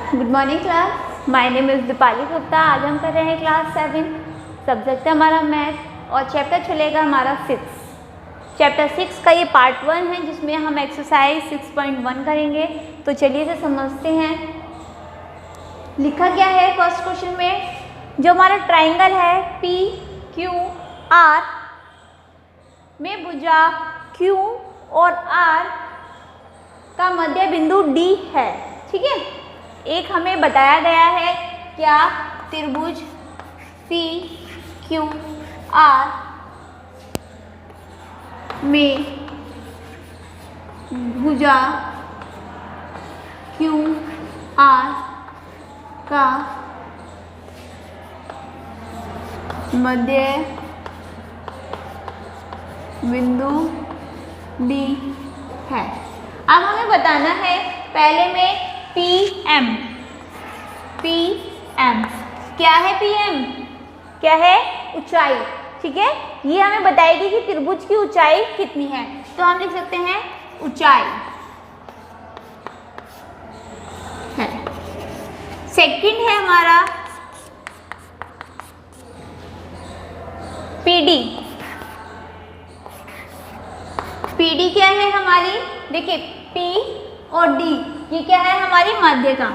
Good morning class, my name is Deepali Gupta. आज हम कर रहे हैं क्लास 7। सब्जेक्ट है हमारा मैथ और चैप्टर चलेगा हमारा 6। चैप्टर 6 का ये पार्ट 1 है जिसमें हम एक्सरसाइज 6.1 करेंगे। तो चलिए इसे समझते हैं। लिखा क्या है फर्स्ट क्वेश्चन में, जो हमारा ट्राइंगल है पी क्यू आर में भुजा क्यू और आर का मध्य बिंदु डी है। ठीक है, एक हमें बताया गया है क्या, त्रिभुज पी क्यू आर में भुजा क्यू आर का मध्य बिंदु डी है। अब हमें बताना है पहले में PM क्या है? PM क्या है? ऊंचाई। ठीक है, ये हमें बताएगी कि त्रिभुज की ऊंचाई कितनी है। तो हम लिख सकते हैं ऊंचाई है। सेकंड है हमारा PD क्या है हमारी? देखिए P और D ये क्या है हमारी मध्य का।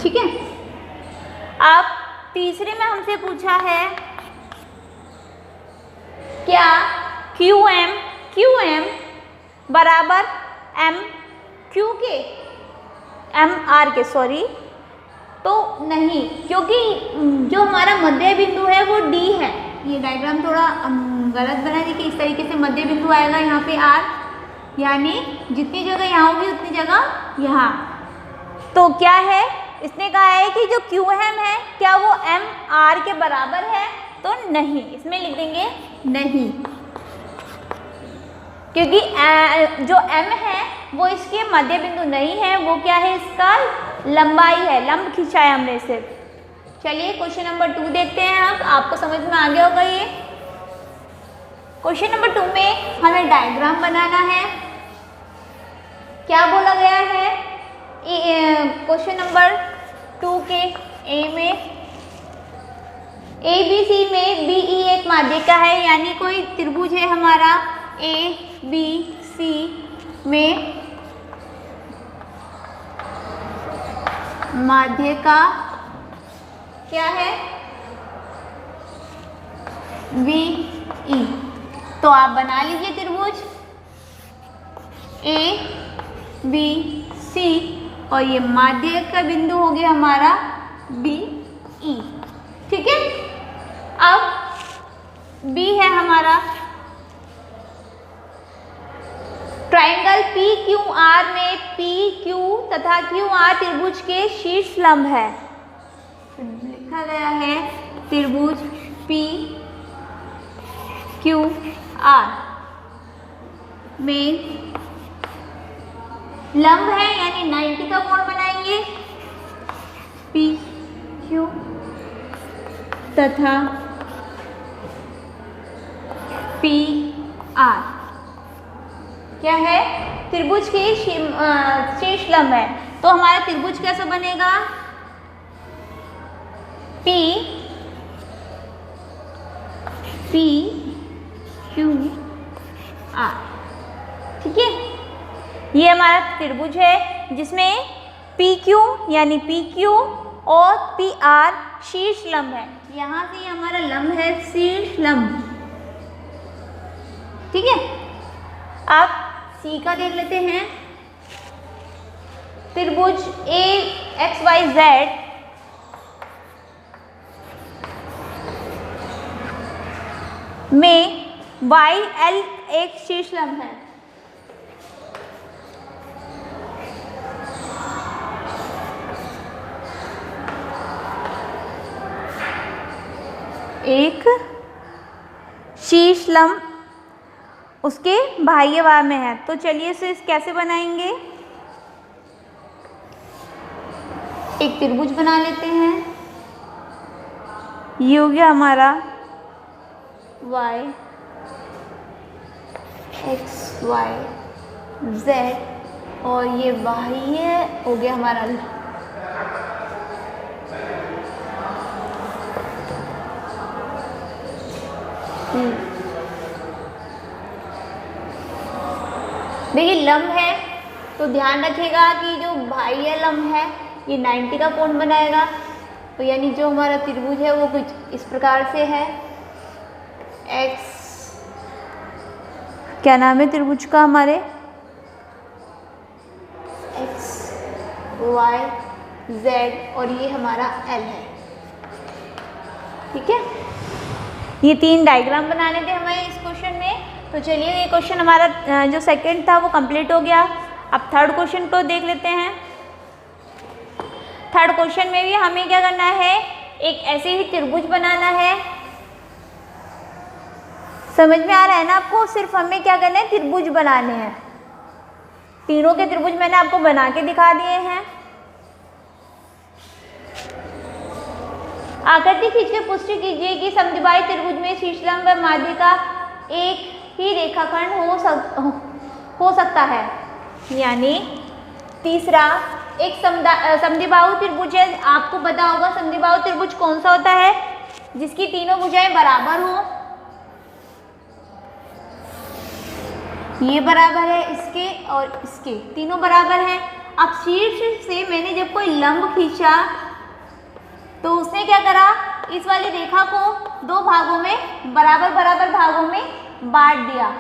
ठीक है, अब तीसरे में हमसे पूछा है क्या QM बराबर MR के सॉरी, तो नहीं, क्योंकि जो हमारा मध्य बिंदु है वो D है। ये डायग्राम थोड़ा गलत बना है कि इस तरीके से मध्य बिंदु आएगा यहाँ पे R, यानी जितनी जगह यहाँ होगी उतनी जगह यहाँ। तो क्या है, इसने कहा है कि जो QM है क्या वो MR के बराबर है? तो नहीं, इसमें लिख देंगे नहीं, क्योंकि जो M है वो इसके मध्य बिंदु नहीं है, वो क्या है, इसका लंबाई है, लंब खींचा है हमने सिर्फ। चलिए क्वेश्चन नंबर 2 देखते हैं। अब आपको समझ में आ गया होगा ये। क्वेश्चन नंबर 2 में हमें डायग्राम बनाना है। क्या बोला गया है क्वेश्चन नंबर 2 के ए में, ABC में BE एक माध्यिका है, यानी कोई त्रिभुज है हमारा ABC में माध्यिका क्या है? BE। तो आप बना लीजिए त्रिभुज ABC और ये माध्य का बिंदु हो गया हमारा BE। ठीक है, अब B है हमारा ट्राइंगल PQR में PQ तथा QR त्रिभुज के शीर्ष लंब है। लिखा गया है त्रिभुज PQR में लंब है, यानी 90 का कोण बनाएंगे PQ तथा PR क्या है, त्रिभुज के शीर्ष लंब है। तो हमारा त्रिभुज कैसा बनेगा? PQR। ठीक है, ये हमारा त्रिभुज है जिसमें PQ यानी PQ और PR शीर्ष लंब है। यहाँ से ये हमारा लंब है शीर्ष लंब। ठीक है, अब C का देख लेते हैं। त्रिभुज AXYZ में YL एक शीर्ष लंब है। एक शीर्ष लंब उसके बाह्यभाग में है। तो चलिए इसे कैसे बनाएंगे, एक त्रिभुज बना लेते हैं। ये हो गया हमारा y एक्स वाई जेड और ये बाह्य हो गया हमारा देखिए लंब है तो ध्यान रखिएगा कि जो बाह्य लंब है ये 90 का कोण बनाएगा, तो यानी जो हमारा त्रिभुज है वो कुछ इस प्रकार से है। एक्स क्या नाम है त्रिभुज का हमारे, एक्स वाई जेड और ये हमारा एल है। ठीक है, ये 3 डायग्राम बनाने थे हमें इस क्वेश्चन में। तो चलिए ये क्वेश्चन हमारा जो सेकंड था वो कंप्लीट हो गया। अब थर्ड क्वेश्चन को देख लेते हैं। थर्ड क्वेश्चन में भी हमें क्या करना है, एक ऐसे ही त्रिभुज बनाना है। समझ में आ रहा है ना आपको, सिर्फ हमें क्या करना है, त्रिभुज बनाने हैं। तीनों के त्रिभुज मैंने आपको बना के दिखा दिए हैं। आकृति खींच के पुष्टि कीजिए कि समद्विबाही त्रिभुज में शीर्ष लंब व माध्य का एक ही रेखाखंड हो सकता है। यानी तीसरा, एक समद्विबाहु त्रिभुज है। आपको पता होगा समद्विबाहु त्रिभुज कौन सा होता है, जिसकी तीनों भुजाएं बराबर हो। ये बराबर है इसके और इसके, तीनों बराबर हैं। अब शीर्ष से मैंने जब कोई लंब खींचा तो उसने क्या करा, इस वाली रेखा को 2 भागों में बराबर बराबर भागों में बांट दिया।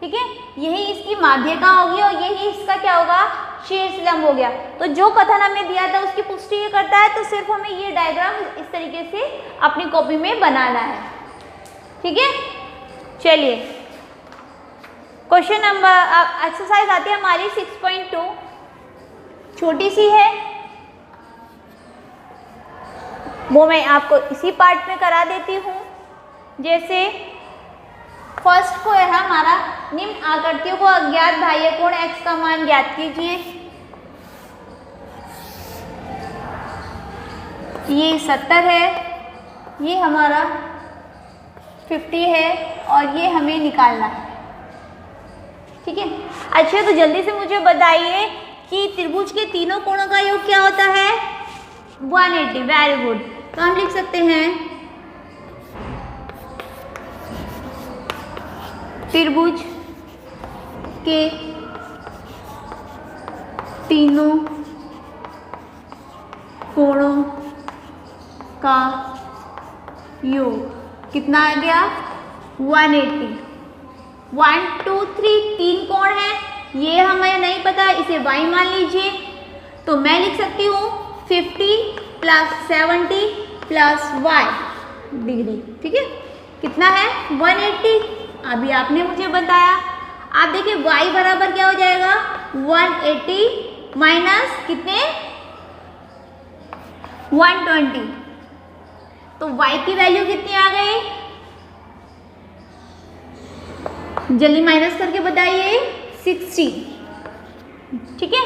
ठीक है, यही इसकी माध्यिका होगी और यही इसका क्या होगा, शीर्ष लंब हो गया। तो जो कथन हमें दिया था उसकी पुष्टि ये करता है। तो सिर्फ हमें ये डायग्राम इस तरीके से अपनी कॉपी में बनाना है। ठीक है, चलिए क्वेश्चन नंबर एक्सरसाइज आती है हमारी 6.2, छोटी सी है, वो मैं आपको इसी पार्ट में करा देती हूँ। जैसे फर्स्ट को है हमारा, निम्न आकृतियों को अज्ञात बाह्य कोण x का मान ज्ञात कीजिए। ये 70 है, ये हमारा 50 है और ये हमें निकालना है। ठीक है, अच्छा तो जल्दी से मुझे बताइए कि त्रिभुज के तीनों कोणों का योग क्या होता है, 180। Very good. तो हम लिख सकते हैं त्रिभुज के तीनों कोणों का योग कितना आ गया, 180। 1 2 3 3 कोण है, ये हमें नहीं पता, इसे y मान लीजिए। तो मैं लिख सकती हूँ 50 + 70 + y डिग्री। ठीक है, कितना है, 180। अभी आपने मुझे बताया। आप देखिए y बराबर क्या हो जाएगा, 180 माइनस कितने, 120। तो y की वैल्यू कितनी आ गई, जल्दी माइनस करके बताइए, 60। ठीक है,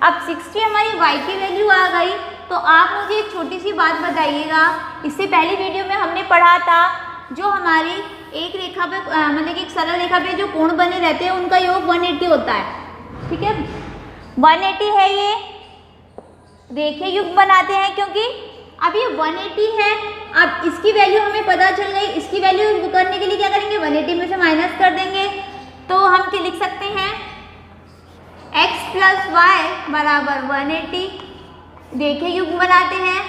अब 60 हमारी y की वैल्यू आ गई। तो आप मुझे एक छोटी सी बात बताइएगा, इससे पहली वीडियो में हमने पढ़ा था जो हमारी एक रेखा पे मतलब कि एक सरल रेखा पे जो कोण बने रहते हैं उनका योग 180 होता है। ठीक है, 180 है, ये रेखीय युग्म बनाते हैं क्योंकि अब ये 180 है। अब इसकी वैल्यू हमें पता चल गई, इसकी वैल्यू करने के लिए क्या करेंगे, 180 में से माइनस कर देंगे। तो हम क्या लिख सकते हैं, x + y = 180। रेखीय युग्म बनाते हैं।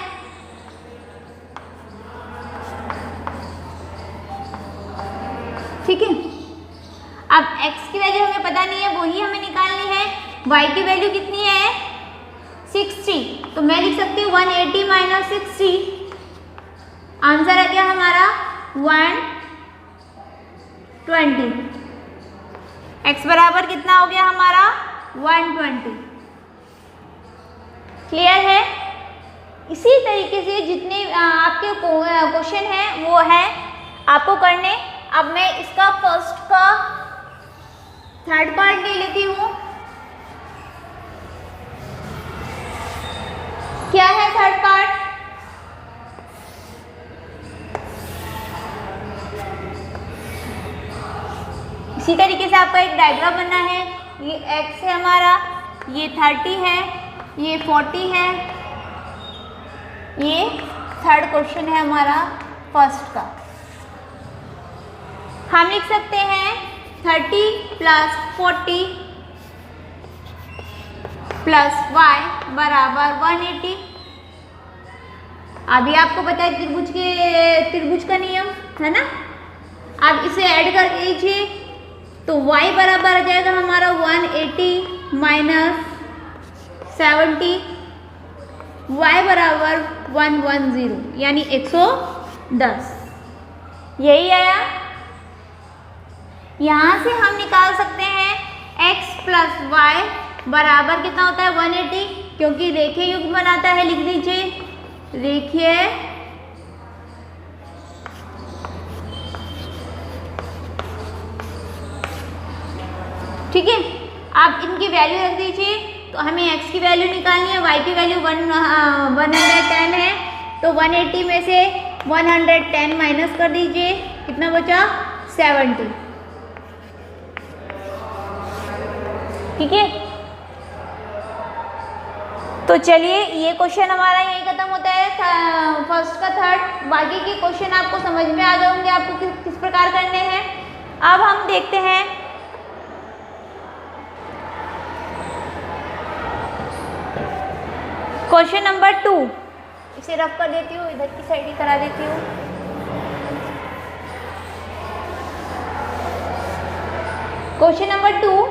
ठीक है, अब x की वैल्यू हमें पता नहीं है, वही हमें निकालनी है। y की वैल्यू कितनी है, 60। तो मैं लिख सकती हूँ 180 - 60। आंसर आ गया हमारा 120। x बराबर कितना हो गया हमारा, 120। क्लियर है। इसी तरीके से जितने आपके क्वेश्चन हैं वो है आपको करने। अब मैं इसका फर्स्ट का थर्ड पार्ट ले लेती हूँ। क्या है थर्ड पार्ट, इसी तरीके से आपका एक डायग्राम बनना है। ये x है हमारा, ये 30 है, ये 40 है, ये थर्ड क्वेश्चन है हमारा फर्स्ट का। हम लिख सकते हैं 30 + 40 + y बराबर 180। अभी आपको पता है त्रिभुज का नियम है ना। अब इसे ऐड कर दीजिए तो y बराबर आ जाएगा हमारा 180 - 70, y बराबर 110 यानी 110। यही आया। यहाँ से हम निकाल सकते हैं x + y बराबर कितना होता है 180, क्योंकि रेखीय युग्म बनाता है। लिख दीजिए रेखीय ठीक है। आप इनकी वैल्यू रख दीजिए। तो हमें x की वैल्यू निकालनी है, y की वैल्यू 110 है, तो 180 में से 110 माइनस कर दीजिए, कितना बचा 70। ठीक है। तो चलिए ये क्वेश्चन हमारा यही खत्म होता है फर्स्ट का थर्ड। बाकी के क्वेश्चन आपको समझ में आ जाएंगे आपको किस प्रकार करने हैं। अब हम देखते हैं क्वेश्चन नंबर 2। इसे रफ कर देती हूँ, इधर की साइड ही करा देती हूँ। क्वेश्चन नंबर 2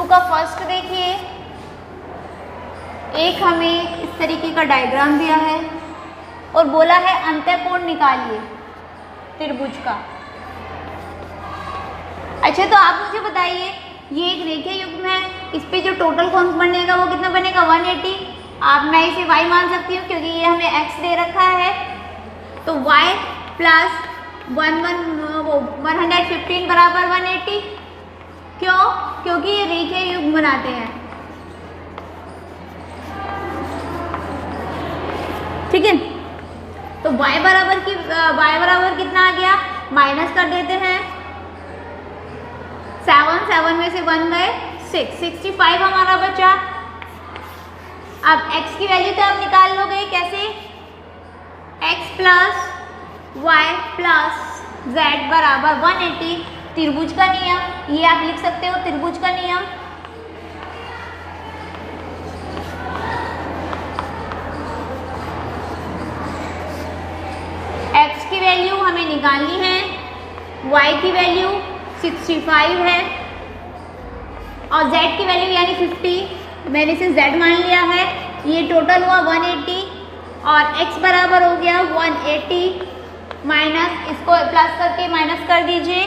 का फर्स्ट देखिए। एक हमें इस तरीके का डायग्राम दिया है और बोला है अंतःकोण निकालिए त्रिभुज का। अच्छा, तो आप मुझे बताइए, ये एक रेखीय युग्म है, इस पे जो टोटल कोण बनेगा वो कितना बनेगा 180। मैं इसे y मान सकती हूँ क्योंकि ये हमें x दे रखा है। तो y + 115 बराबर 180। क्यों? क्योंकि ये रेखीय युग्म बनाते हैं। ठीक है। तो y बराबर कितना आ गया, माइनस कर देते हैं। 7 में से 1 गए 6, 65 हमारा बचा। अब x की वैल्यू तो आप निकाल लोगे कैसे, x + y + z बराबर 180। त्रिभुज का नियम, ये आप लिख सकते हो त्रिभुज का नियम। x की वैल्यू हमें निकालनी है, y की वैल्यू 65 है और z की वैल्यू यानी 50। मैंने इसे z मान लिया है। ये टोटल हुआ 180 और x बराबर हो गया 180 माइनस, इसको प्लस करके माइनस कर दीजिए,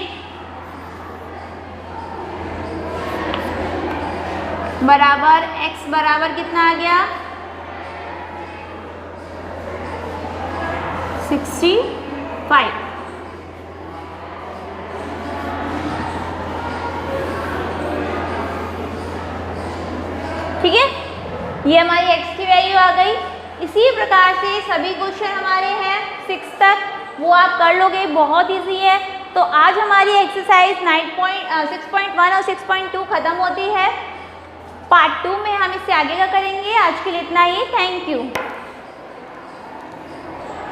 बराबर x बराबर कितना आ गया 65। ठीक है, ये हमारी x की वैल्यू आ गई। इसी प्रकार से सभी क्वेश्चन हमारे हैं 6 तक, वो आप कर लोगे, बहुत इजी है। तो आज हमारी एक्सरसाइज 6.1 और 6.2 खत्म होती है। पार्ट 2 में हम इससे आगे का करेंगे। आज के लिए इतना ही। Thank you.